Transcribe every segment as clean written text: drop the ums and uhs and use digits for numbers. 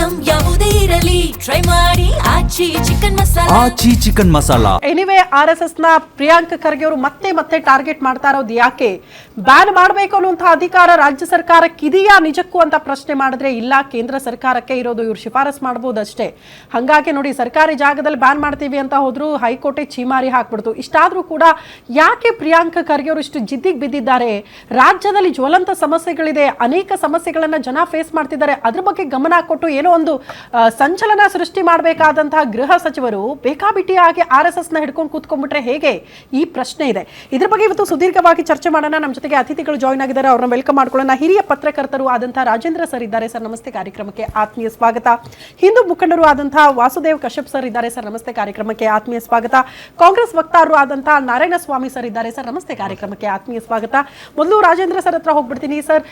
Item ಯಾವುದೇ ಇರಲಿ try ಮಾಡಿ ಆಚಿ ಚಿಕನ್ ಮಸಾಲಾ. ಎನಿವೆ RSS ನ ಪ್ರಿಯಾಂಕ್ ಖರ್ಗೆ ಅವರು ಮತ್ತೆ ಟಾರ್ಗೆಟ್ ಮಾಡ್ತಾ ಇರೋದು ಯಾಕೆ? ಬ್ಯಾನ್ ಮಾಡಬೇಕು ಅನ್ನುವಂತಹ ಅಧಿಕಾರ ರಾಜ್ಯ ಸರ್ಕಾರಕ್ಕಿದೆಯಾ ನಿಜಕ್ಕೂ ಅಂತ ಪ್ರಶ್ನೆ ಮಾಡಿದ್ರೆ ಇಲ್ಲ, ಕೇಂದ್ರ ಸರ್ಕಾರಕ್ಕೆ ಇರೋದು. ಇವ್ರು ಶಿಫಾರಸ್ ಮಾಡಬಹುದು ಅಷ್ಟೇ. ಹಾಗಾಗಿ ನೋಡಿ, ಸರ್ಕಾರಿ ಜಾಗದಲ್ಲಿ ಬ್ಯಾನ್ ಮಾಡ್ತೀವಿ ಅಂತ ಹೋದ್ರು ಹೈಕೋರ್ಟೆ ಚೀಮಾರಿ ಹಾಕ್ಬಿಡ್ತು. ಇಷ್ಟಾದ್ರೂ ಕೂಡ ಯಾಕೆ ಪ್ರಿಯಾಂಕ್ ಖರ್ಗೆ ಅವರು ಇಷ್ಟು ಜಿದ್ದಿಗೆ ಬಿದ್ದಿದ್ದಾರೆ? ರಾಜ್ಯದಲ್ಲಿ ಜ್ವಲಂತ ಸಮಸ್ಯೆಗಳಿದೆ, ಅನೇಕ ಸಮಸ್ಯೆಗಳನ್ನ ಜನ ಫೇಸ್ ಮಾಡ್ತಿದ್ದಾರೆ. ಅದ್ರ ಬಗ್ಗೆ ಗಮನ ಕೊಟ್ಟು ಏನೋ ಒಂದು ಸಂಚಲನ ಸೃಷ್ಟಿ ಮಾಡಬೇಕಾದಂತಹ ಗೃಹ ಸಚಿವರು ಬೇಕಾಬಿಟ್ಟಿಯಾಗಿ RSS ನ ಹಿಡ್ಕೊಂಡು ಕೂತ್ಕೊಂಡ್ಬಿಟ್ರೆ ಹೇಗೆ? ಈ ಪ್ರಶ್ನೆ ಇದೆ. ಇದ್ರ ಬಗ್ಗೆ ಇವತ್ತು ಸುದೀರ್ಘವಾಗಿ ಚರ್ಚೆ ಮಾಡೋಣ. ನಮ್ಮ ಜೊತೆಗೆ ಅತಿಥಿಗಳು ಜಾಯ್ನ್ ಆಗಿದ್ದಾರೆ, ಅವ್ರನ್ನ ವೆಲ್ಕಮ್ ಮಾಡ್ಕೊಳ್ಳೋಣ. ಹಿರಿಯ ಪತ್ರಕರ್ತರು ಆದಂತಹ ರಾಜೇಂದ್ರ ಸರ್ ಇದ್ದಾರೆ. ಸರ್ ನಮಸ್ತೆ, ಕಾರ್ಯಕ್ರಮಕ್ಕೆ ಆತ್ಮೀಯ ಸ್ವಾಗತ. ಹಿಂದೂ ಮುಖಂಡರು ಆದಂತಹ ವಾಸುದೇವ್ ಕಶ್ಯಪ್ ಸರ್ ಇದ್ದಾರೆ. ಸರ್ ನಮಸ್ತೆ, ಕಾರ್ಯಕ್ರಮಕ್ಕೆ ಆತ್ಮೀಯ ಸ್ವಾಗತ. ಕಾಂಗ್ರೆಸ್ ವಕ್ತಾರರು ಆದಂತಹ ನಾರಾಯಣ ಸ್ವಾಮಿ ಸರ್ ಇದ್ದಾರೆ. ಸರ್ ನಮಸ್ತೆ, ಕಾರ್ಯಕ್ರಮಕ್ಕೆ ಆತ್ಮೀಯ ಸ್ವಾಗತ. ಮೊದಲು ರಾಜೇಂದ್ರ ಸರ್ ಹತ್ರ ಹೋಗ್ಬಿಡ್ತೀನಿ. ಸರ್,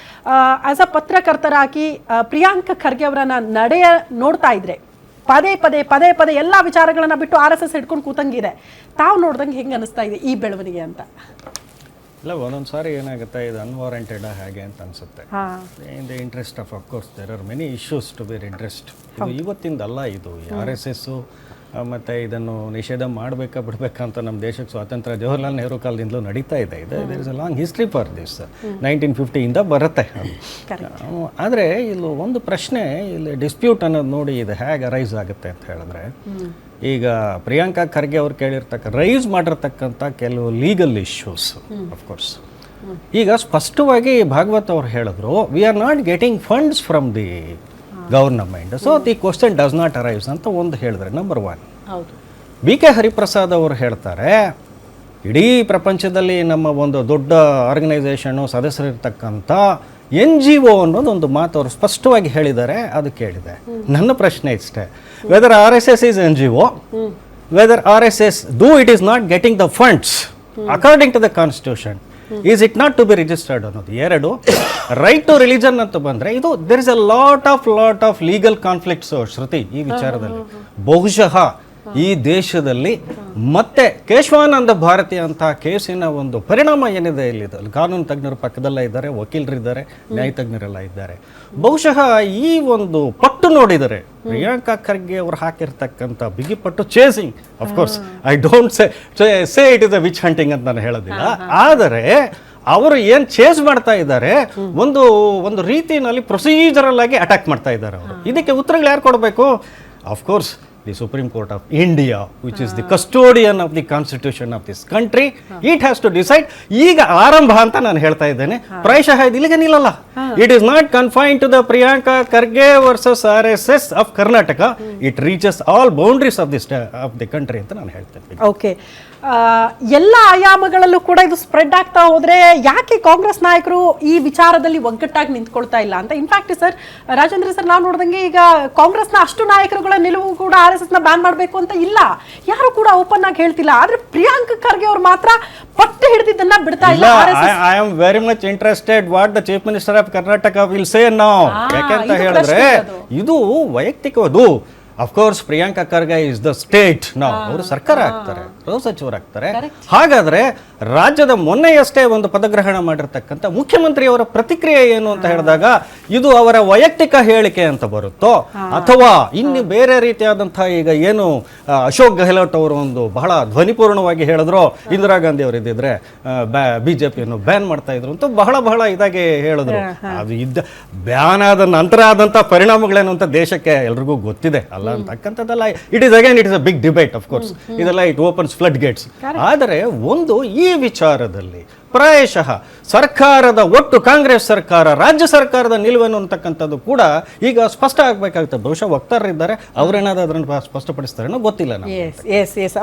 ಆಸ್ ಅ ಪತ್ರಕರ್ತರಾಗಿ ಪ್ರಿಯಾಂಕ್ ಖರ್ಗೆ ಅವರನ್ನ ನಡೆಯ ನೋಡ್ತಾ ಇದ್ರೆ ಪದೇ ಎಲ್ಲಾ ವಿಚಾರಗಳನ್ನ ಬಿಟ್ಟು RSS ಹಿಡ್ಕೊಂಡು ಕೂತಂಗಿದೆ. ತಾವು ನೋಡ್ದಂಗೆ ಹೆಂಗೆ ಅನಿಸ್ತಾ ಇದೆ ಈ ಬೆಳವಣಿಗೆ ಅಂತ? ಇಲ್ಲ, ಒಂದೊಂದು ಸಾರಿ ಏನಾಗುತ್ತೆ, ಇದು ಅನ್ವಾರಂಟೆಡ್ ಹಾಗೆ ಅಂತ ಅನ್ಸುತ್ತೆ. In the interest of course there are many issues to bear interest. ಇದು ಇವತ್ತಿಂದಲ್ಲ, ಇದು RSS ಮತ್ತು ಇದನ್ನು ನಿಷೇಧ ಮಾಡಬೇಕಾ ಬಿಡಬೇಕಾ ಅಂತ ನಮ್ಮ ದೇಶಕ್ಕೆ ಸ್ವಾತಂತ್ರ್ಯ ಜವಾಹರ್ಲಾಲ್ ನೆಹರು ಕಾಲದಿಂದಲೂ ನಡೀತಾ ಇದೆ. There is a long history for this. 1950 ಬರುತ್ತೆ. ಆದರೆ ಇಲ್ಲಿ ಒಂದು ಪ್ರಶ್ನೆ, ಇಲ್ಲಿ ಡಿಸ್ಪ್ಯೂಟ್ ಅನ್ನೋದು ನೋಡಿ, ಇದು ಹೇಗೆ ರೈಸ್ ಆಗುತ್ತೆ ಅಂತ ಹೇಳಿದ್ರೆ, ಈಗ ಪ್ರಿಯಾಂಕಾ ಖರ್ಗೆ ಅವ್ರು ರೈಸ್ ಮಾಡಿರ್ತಕ್ಕಂಥ ಕೆಲವು ಲೀಗಲ್ ಇಶ್ಯೂಸ್ ಅಫ್ಕೋರ್ಸ್. ಈಗ ಸ್ಪಷ್ಟವಾಗಿ ಭಾಗವತ್ ಅವ್ರು ಹೇಳಿದ್ರು, we are not getting funds from the government, so the question does not arrives ಅಂತ ಒಂದು ಹೇಳಿದ್ರೆ. ನಂಬರ್ 1. BK ಹರಿಪ್ರಸಾದ್ ಅವರು ಹೇಳ್ತಾರೆ, ಇಡೀ ಪ್ರಪಂಚದಲ್ಲಿ ನಮ್ಮ ಒಂದು ದೊಡ್ಡ ಆರ್ಗನೈಸೇಷನ್ನು ಸದಸ್ಯರಿರ್ತಕ್ಕಂಥ NGO ಅನ್ನೋದು ಒಂದು ಮಾತು ಅವರು ಸ್ಪಷ್ಟವಾಗಿ ಹೇಳಿದ್ದಾರೆ. ಅದು ಕೇಳಿದೆ. ನನ್ನ ಪ್ರಶ್ನೆ ಇಷ್ಟೇ, whether RSS is NGO, whether RSS though it is not getting the funds according to the constitution, is it not to be registered ಅನ್ನೋದು. 2, ರೈಟ್ ಟು ರಿಲಿಜನ್ ಅಂತ ಬಂದರೆ, ಇದು there is a lot of legal conflicts Shruti ಈ ವಿಚಾರದಲ್ಲಿ. ಬಹುಶಃ ಈ ದೇಶದಲ್ಲಿ ಮತ್ತೆ ಕೇಶವಾನಂದ ಭಾರತಿ ಅಂತ ಕೇಸಿನ ಒಂದು ಪರಿಣಾಮ ಏನಿದೆ ಇಲ್ಲಿದೆ. ಕಾನೂನು ತಜ್ಞರು ಪಕ್ಕದಲ್ಲೇ ಇದ್ದಾರೆ, ವಕೀಲರಿದ್ದಾರೆ, ನ್ಯಾಯ ತಜ್ಞರೆಲ್ಲ ಇದ್ದಾರೆ. ಬಹುಶಃ ಈ ಒಂದು ಪಟ್ಟು ನೋಡಿದರೆ ಪ್ರಿಯಾಂಕಾ ಖರ್ಗೆ ಅವರು ಹಾಕಿರ್ತಕ್ಕಂಥ ಬಿಗಿಪಟ್ಟು chasing, of course I don't say it is a witch hunting ಅಂತ ನಾನು ಹೇಳೋದಿಲ್ಲ, ಆದರೆ ಅವರು ಏನು ಚೇಸ್ ಮಾಡ್ತಾ ಇದ್ದಾರೆ, ಒಂದು ರೀತಿಯಲ್ಲಿ ಪ್ರೊಸೀಜರಲ್ ಆಗಿ ಅಟ್ಯಾಕ್ ಮಾಡ್ತಾ ಇದ್ದಾರೆ ಅವರು. ಇದಕ್ಕೆ ಉತ್ತರಗಳು ಯಾರು ಕೊಡಬೇಕು? Of course the Supreme Court of India, which is the custodian of the constitution of this country, it has to decide. ಈಗ ಆರಂಭ ಅಂತ ನಾನು ಹೇಳ್ತಾ ಇದ್ದೇನೆ. ಪ್ರಾಯಶಃ ಇದು ಇಲ್ಲಿಗೆ ನಿಲ್ಲಲ್ಲ. It is not confined to the Priyanka Kharge versus RSS of Karnataka. It reaches all boundaries of the country ಅಂತ ನಾನು ಹೇಳ್ತೇನೆ. ಓಕೆ, ಎಲ್ಲ ಆಯಾಮಗಳಲ್ಲೂ ಕೂಡ ಇದು ಸ್ಪ್ರೆಡ್ ಆಗ್ತಾ ಹೋದ್ರೆ ಯಾಕೆ ಕಾಂಗ್ರೆಸ್ ನಾಯಕರು ಈ ವಿಚಾರದಲ್ಲಿ ಒಗ್ಗಟ್ಟಾಗಿ ನಿಂತ್ಕೊಳ್ತಾ ಇಲ್ಲ ಅಂತ? ಇನ್ಫ್ಯಾಕ್ಟ್ ಸರ್, ರಾಜೇಂದ್ರ ಸರ್, ನಾವು ನೋಡ್ದಂಗೆ ಈಗ ಕಾಂಗ್ರೆಸ್ನ ಅಷ್ಟು ನಾಯಕರುಗಳ ನಿಲುವು ಕೂಡ RSS ನ ಬ್ಯಾನ್ ಮಾಡಬೇಕು ಅಂತ ಇಲ್ಲ, ಯಾರು ಕೂಡ ಓಪನ್ ಆಗಿ ಹೇಳ್ತಿಲ್ಲ. ಆದ್ರೆ ಪ್ರಿಯಾಂಕ್ ಖರ್ಗೆ ಅವರು ಮಾತ್ರ ಪಟ್ಟು ಹಿಡಿದಿದ್ದನ್ನ ಬಿಡ್ತಾ ಇಲ್ಲ. I am very much interested what the chief minister of Karnataka will say now. ಯಾಕೆಂತ ಹೇಳಿದ್ರೆ ಇದು ವೈಯಕ್ತಿಕವಾದು. Of course Priyanka Kharge is the state. ನಾವು ಅವರು ಸರ್ಕಾರ ಆಗ್ತಾರೆ, ಗೃಹ ಸಚಿವರಾಗ್ತಾರೆ. ಹಾಗಾದ್ರೆ ರಾಜ್ಯದ ಮೊನ್ನೆಯಷ್ಟೇ ಒಂದು ಪದಗ್ರಹಣ ಮಾಡಿರ್ತಕ್ಕಂಥ ಮುಖ್ಯಮಂತ್ರಿಯವರ ಪ್ರತಿಕ್ರಿಯೆ ಏನು ಅಂತ ಹೇಳಿದಾಗ, ಇದು ಅವರ ವೈಯಕ್ತಿಕ ಹೇಳಿಕೆ ಅಂತ ಬರುತ್ತೋ, ಅಥವಾ ಇನ್ನು ಬೇರೆ ರೀತಿಯಾದಂತಹ, ಈಗ ಏನು ಅಶೋಕ್ ಗೆಹ್ಲೋಟ್ ಅವರು ಒಂದು ಬಹಳ ಧ್ವನಿಪೂರ್ಣವಾಗಿ ಹೇಳಿದ್ರು, ಇಂದಿರಾ ಗಾಂಧಿ ಅವರು ಇದ್ದಿದ್ರೆ BJPಯನ್ನು ಬ್ಯಾನ್ ಮಾಡ್ತಾ ಇದ್ರು ಅಂತ ಬಹಳ ಇದಾಗಿ ಹೇಳಿದ್ರು. ಅದು ಬ್ಯಾನ್ ಆದ ನಂತರ ಆದಂತಹ ಪರಿಣಾಮಗಳೇನು ಅಂತ ದೇಶಕ್ಕೆ ಎಲ್ರಿಗೂ ಗೊತ್ತಿದೆ ಅಲ್ಲ ಅಂತಕ್ಕಂಥದ್ದೆಲ್ಲ. It is a big debate of course. ಇದೆಲ್ಲ ಇಟ್ ಓಪನ್ಸ್ ಫ್ಲಡ್ ಗೇಟ್ಸ್. ಆದರೆ ಒಂದು ಈ ವಿಚಾರದಲ್ಲಿ ಪ್ರಾಯಶಃ ಸರ್ಕಾರದ ಒಟ್ಟು ಕಾಂಗ್ರೆಸ್ ಸರ್ಕಾರ, ರಾಜ್ಯ ಸರ್ಕಾರದ ನಿಲುವೇನು ಅಂತಕ್ಕಂಥದ್ದು ಕೂಡ ಈಗ ಸ್ಪಷ್ಟ ಆಗಬೇಕಾಗುತ್ತೆ. ಬಹುಶಃ ವಕ್ತಾರರಿದ್ದಾರೆ, ಅವರೇನಾದ್ರೂ ಅದನ್ನು ಸ್ಪಷ್ಟಪಡಿಸ್ತಾರೇನೋ ಗೊತ್ತಿಲ್ಲ.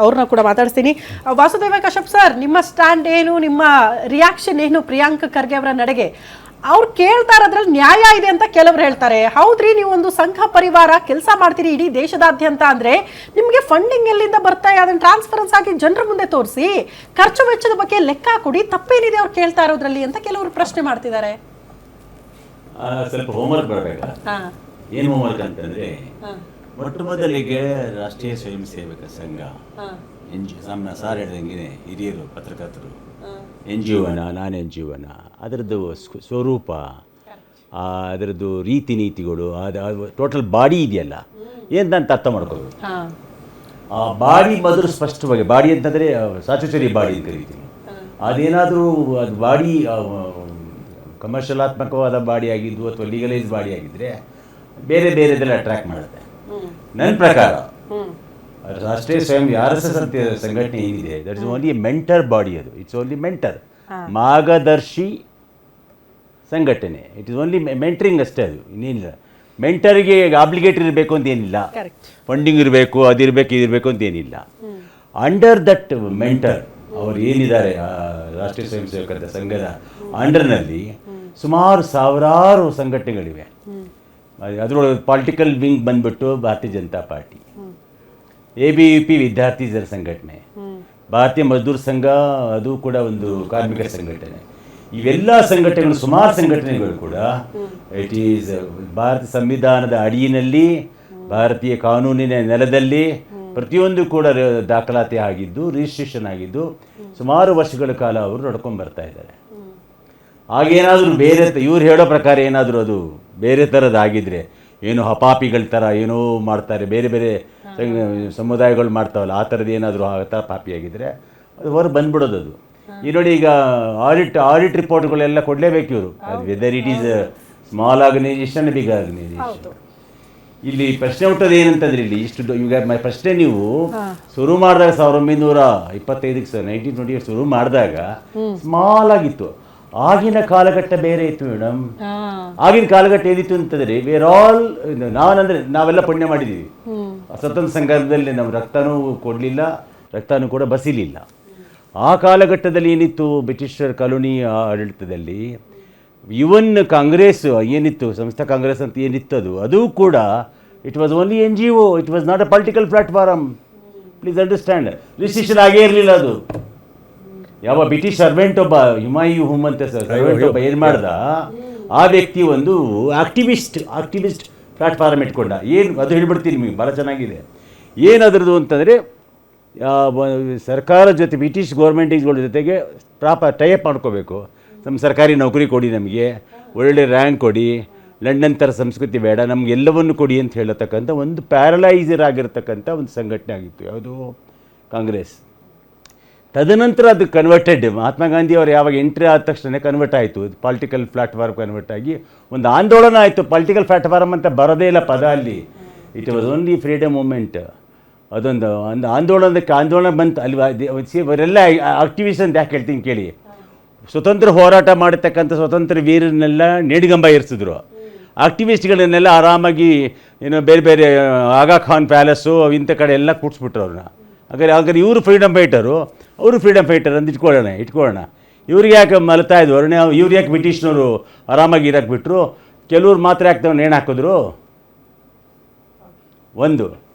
ಅವ್ರನ್ನ ಕೂಡ ಮಾತಾಡಿಸ್ತೀನಿ. ವಾಸುದೇವ ಕಶ್ಯಪ್ ಸರ್, ನಿಮ್ಮ ಸ್ಟ್ಯಾಂಡ್ ಏನು, ನಿಮ್ಮ ರಿಯಾಕ್ಷನ್ ಏನು ಪ್ರಿಯಾಂಕ್ ಖರ್ಗೆ ಅವರ ನಡೆಗೆ? ಅವ್ರು ಕೇಳ್ತಾ ಇರೋದ್ರಲ್ಲಿ ನ್ಯಾಯ ಇದೆ ಅಂತ ಕೆಲವರು ಹೇಳ್ತಾರೆ. ಹೌದ್ರಿ, ನೀವು ಒಂದು ಸಂಘ ಪರಿವಾರ ಕೆಲಸ ಮಾಡ್ತೀರಿ ಇಡೀ ದೇಶದಾದ್ಯಂತ ಅಂದ್ರೆ ನಿಮ್ಗೆ ಫಂಡಿಂಗ್ ಎಲ್ಲಿಂದ ಬರ್ತಾ ಇದೆ, ಅದನ್ನ ಟ್ರಾನ್ಸ್ಪರೆನ್ಸ್ ಆಗಿ ಜನರ ಮುಂದೆ ತೋರಿಸಿ, ಖರ್ಚು ವೆಚ್ಚದ ಬಗ್ಗೆ ಲೆಕ್ಕ ಕೊಡಿ, ತಪ್ಪೇನಿದೆ ಅವ್ರು ಕೇಳ್ತಾ ಇರೋದ್ರಲ್ಲಿ ಅಂತ ಕೆಲವರು ಪ್ರಶ್ನೆ ಮಾಡ್ತಿದ್ದಾರೆ. ಸ್ವಲ್ಪ ಹೋಮ್ವರ್ಕ್ ಬರಬೇಕಾ? ಏನು ಹೋಮ್ವರ್ಕ್ ಅಂತಂದ್ರೆ, ಮೊಟ್ಟ ಮೊದಲಿಗೆ ರಾಷ್ಟ್ರೀಯ ಸ್ವಯಂ ಸೇವಕ ಸಂಘ, ಸಾರ್ ಹೇಳ್ದಂಗೆ ಹಿರಿಯರು ಪತ್ರಕರ್ತರು, NGOನ ನಾನ್ NGOನ ಅದರದ್ದು ಸ್ವರೂಪ, ಅದರದ್ದು ರೀತಿ ನೀತಿಗಳು ಅದು ಟೋಟಲ್ ಬಾಡಿ ಇದೆಯಲ್ಲ ಏನಂತ ಅರ್ಥ ಮಾಡ್ಕೋಬೇಕು. ಆ ಬಾಡಿ ಮೊದಲು ಸ್ಪಷ್ಟವಾಗಿ, ಬಾಡಿ ಅಂತಂದರೆ ಸ್ಟ್ಯಾಚ್ಯುಟರಿ ಬಾಡಿ ಅಂತ ಕರಿತೀವಿ. ಅದೇನಾದರೂ ಅದು ಬಾಡಿ ಕಮರ್ಷಿಯಲಾತ್ಮಕವಾದ ಬಾಡಿ ಆಗಿದ್ದು ಅಥವಾ ಲೀಗಲೈಸ್ ಬಾಡಿ ಆಗಿದ್ದರೆ ಬೇರೆದೆಲ್ಲ ಅಟ್ರ್ಯಾಕ್ಟ್ ಮಾಡುತ್ತೆ. ನನ್ನ ಪ್ರಕಾರ ರಾಷ್ಟ್ರೀಯ ಸ್ವಯಂ RSS ಅಂತ ಸಂಘಟನೆ ಏನಿದೆ, that is only mentor body. ಅದು ಇಟ್ಸ್ ಓನ್ಲಿ ಮೆಂಟರ್, ಮಾರ್ಗದರ್ಶಿ ಸಂಘಟನೆ. ಇಟ್ ಇಸ್ ಓನ್ಲಿ ಮೆಂಟರಿಂಗ್ ಅಷ್ಟೇ, ಅದು ಇನ್ನೇನಿಲ್ಲ. ಮೆಂಟರ್ಗೆ ಆಬ್ಲಿಗೇಟ್ ಇರಬೇಕು ಅಂತ ಏನಿಲ್ಲ, ಫಂಡಿಂಗ್ ಇರಬೇಕು, ಅದಿರಬೇಕು ಇದಿರಬೇಕು ಅಂತ ಏನಿಲ್ಲ. ಅಂಡರ್ ದಟ್ ಮೆಂಟರ್ ಅವರು ಏನಿದ್ದಾರೆ ರಾಷ್ಟ್ರೀಯ ಸ್ವಯಂ ಸೇವಕರ ಸಂಘದ ಅಂಡರ್ನಲ್ಲಿ ಸುಮಾರು ಸಾವಿರಾರು ಸಂಘಟನೆಗಳಿವೆ. ಅದರೊಳಗೆ ಪೊಲಿಟಿಕಲ್ ವಿಂಗ್ ಬಂದ್ಬಿಟ್ಟು ಭಾರತೀಯ ಜನತಾ ಪಾರ್ಟಿ, ABVP ವಿದ್ಯಾರ್ಥಿ ಸಂಘಟನೆ, ಭಾರತೀಯ ಮಜ್ದೂರ್ ಸಂಘ ಅದು ಕೂಡ ಒಂದು ಕಾರ್ಮಿಕ ಸಂಘಟನೆ. ಇವೆಲ್ಲ ಸಂಘಟನೆಗಳು, ಸುಮಾರು ಸಂಘಟನೆಗಳು ಕೂಡ ಇಟ್ ಈಸ್ ಭಾರತ ಸಂವಿಧಾನದ ಅಡಿಯಿನಲ್ಲಿ, ಭಾರತೀಯ ಕಾನೂನಿನ ನೆಲದಲ್ಲಿ ಪ್ರತಿಯೊಂದು ಕೂಡ ದಾಖಲಾತಿ ಆಗಿದ್ದು, ರಿಜಿಸ್ಟ್ರೇಷನ್ ಆಗಿದ್ದು ಸುಮಾರು ವರ್ಷಗಳ ಕಾಲ ಅವರು ನಡ್ಕೊಂಡು ಬರ್ತಾ ಇದ್ದಾರೆ. ಆಗೇನಾದರೂ ಬೇರೆ ಇವ್ರು ಹೇಳೋ ಪ್ರಕಾರ ಏನಾದರೂ ಅದು ಬೇರೆ ಥರದ್ದಾಗಿದ್ದರೆ, ಏನೋ ಹಪಾಪಿಗಳ ಥರ ಏನೋ ಮಾಡ್ತಾರೆ, ಬೇರೆ ಬೇರೆ ಸಮುದಾಯಗಳು ಮಾಡ್ತಾವಲ್ಲ ಆ ಥರದ್ದು ಏನಾದರೂ ಆ ಥರ ಪಾಪಿಯಾಗಿದ್ದರೆ ಅದು ಹೊರಗೆ ಬಂದ್ಬಿಡೋದು. ಅದು ಈ ನೋಡಿ, ಈಗ ಆಡಿಟ್ ರಿಪೋರ್ಟ್ಗಳೆಲ್ಲ ಕೊಡಲೇಬೇಕು ಇವರು, ಅದು whether it is small organisation big organisation. ಇಲ್ಲಿ ಪ್ರಶ್ನೆ ಹುಟ್ಟೋದು ಏನಂತಂದ್ರೆ, ಇಲ್ಲಿ ಇಷ್ಟು ಈಗ ಪ್ರಶ್ನೆ ನೀವು ಶುರು ಮಾಡಿದಾಗ 1925 1928 ಶುರು ಮಾಡಿದಾಗ ಸ್ಮಾಲ್ ಆಗಿತ್ತು. ಆಗಿನ ಕಾಲಘಟ್ಟ ಬೇರೆ ಇತ್ತು ಮೇಡಮ್. ಆಗಿನ ಕಾಲಘಟ್ಟ ಏನಿತ್ತು ಅಂತಂದರೆ, ವೇರ್ ಆಲ್, ನಾವಂದರೆ ನಾವೆಲ್ಲ ಪುಣ್ಯ ಮಾಡಿದ್ದೀವಿ. ಸ್ವತಂತ್ರ ಸಂಘದಲ್ಲಿ ನಾವು ರಕ್ತನೂ ಕೊಡಲಿಲ್ಲ, ರಕ್ತನೂ ಕೂಡ ಬಸಿಲಿಲ್ಲ. ಆ ಕಾಲಘಟ್ಟದಲ್ಲಿ ಏನಿತ್ತು, ಬ್ರಿಟಿಷರ್ ಕಾಲೋನಿ ಆಡಳಿತದಲ್ಲಿ ಇವನ್ ಕಾಂಗ್ರೆಸ್ ಏನಿತ್ತು, ಸಂಸ್ಥಾ ಕಾಂಗ್ರೆಸ್ ಅಂತ ಏನಿತ್ತು, ಅದು ಕೂಡ it was only NGO, it was not a political platform. Please understand. Registration ಆಗೇ ಇರಲಿಲ್ಲ ಅದು. ಯಾವ ಬ್ರಿಟಿಷ್ ಸರ್ವೆಂಟ್ ಒಬ್ಬ ಹಿಮಾಯು ಹುಮ್ ಅಂತ ಸರ್ವೆಂಟ್ ಒಬ್ಬ ಏನು ಮಾಡ್ದ, ಆ ವ್ಯಕ್ತಿ ಒಂದು ಆಕ್ಟಿವಿಸ್ಟ್ ಪ್ಲಾಟ್ಫಾರ್ಮ್ ಇಟ್ಕೊಂಡ. ಏನು ಅದು ಹೇಳ್ಬಿಡ್ತೀನಿ ನಿಮಗೆ, ಭಾಳ ಚೆನ್ನಾಗಿದೆ. ಏನದ್ರದ್ದು ಅಂತಂದರೆ, ಸರ್ಕಾರ ಜೊತೆ ಬ್ರಿಟಿಷ್ ಗೌರ್ಮೆಂಟ್ಗಳ ಜೊತೆಗೆ ಪ್ರಾಪರ್ ಟೈಅಪ್ ಮಾಡ್ಕೋಬೇಕು. ನಮ್ಮ ಸರ್ಕಾರಿ ನೌಕರಿ ಕೊಡಿ, ನಮಗೆ ಒಳ್ಳೆ ರ್ಯಾಂಕ್ ಕೊಡಿ, ಲಂಡನ್ ಥರ ಸಂಸ್ಕೃತಿ ಬೇಡ, ನಮಗೆಲ್ಲವನ್ನು ಕೊಡಿ ಅಂತ ಹೇಳತಕ್ಕಂಥ ಒಂದು ಪ್ಯಾರಲೈಸರ್ ಆಗಿರ್ತಕ್ಕಂಥ ಒಂದು ಸಂಘಟನೆ ಆಗಿತ್ತು ಯಾವುದು, ಕಾಂಗ್ರೆಸ್. ತದನಂತರ ಅದು ಕನ್ವರ್ಟೆಡ್, ಮಹಾತ್ಮ ಗಾಂಧಿ ಅವರು ಯಾವಾಗ ಎಂಟ್ರಿ ಆದ ತಕ್ಷಣ ಕನ್ವರ್ಟ್ ಆಯಿತು, ಪೊಲಿಟಿಕಲ್ ಪ್ಲಾಟ್ಫಾರ್ಮ್ ಕನ್ವರ್ಟ್ ಆಗಿ ಒಂದು ಆಂದೋಲನ ಆಯಿತು. ಪೊಲಿಟಿಕಲ್ ಪ್ಲಾಟ್ಫಾರ್ಮ್ ಅಂತ ಬರೋದೇ ಇಲ್ಲ ಪದ ಅಲ್ಲಿ. It was only freedom moment. ಅದೊಂದು ಆಂದೋಲನ ಬಂತು ಅಲ್ಲಿ. ಇವರೆಲ್ಲ ಆಕ್ಟಿವಿಸ್ಟ್ ಅಂತ ಯಾಕೆ ಹೇಳ್ತೀನಿ ಕೇಳಿ. ಸ್ವತಂತ್ರ ಹೋರಾಟ ಮಾಡತಕ್ಕಂಥ ಸ್ವತಂತ್ರ ವೀರನ್ನೆಲ್ಲ ನೇಡಿಗಂಬ ಏರಿಸಿದ್ರು. ಆಕ್ಟಿವಿಸ್ಟ್ಗಳನ್ನೆಲ್ಲ ಆರಾಮಾಗಿ ಏನೋ ಬೇರೆ ಬೇರೆ ಆಗಾ ಖಾನ್ ಪ್ಯಾಲೇಸು ಇಂಥ ಕಡೆ ಎಲ್ಲ ಕೂಡಿಸ್ಬಿಟ್ರು ಅವ್ರನ್ನ. ಹಾಗಾದ್ರೆ ಇವರು ಫ್ರೀಡಮ್ ಫೈಟರು, ಅವರು ಫ್ರೀಡಮ್ ಫೈಟರ್ ಅಂತ ಇಟ್ಕೊಳ್ಳೋಣ. ಇವ್ರಿಗೆ ಯಾಕೆ ಮಲತಾ ಇದ್ವು ಅವ್ರನ್ನ, ಇವ್ರು ಯಾಕೆ ಬ್ರಿಟಿಷ್ನವರು ಆರಾಮಾಗಿ ಇರಕ್ಕೆ ಬಿಟ್ಟರು, ಕೆಲವ್ರು ಮಾತ್ರ ಯಾಕೆ ನೇಣು ಹಾಕಿದ್ರು. ಒಂದು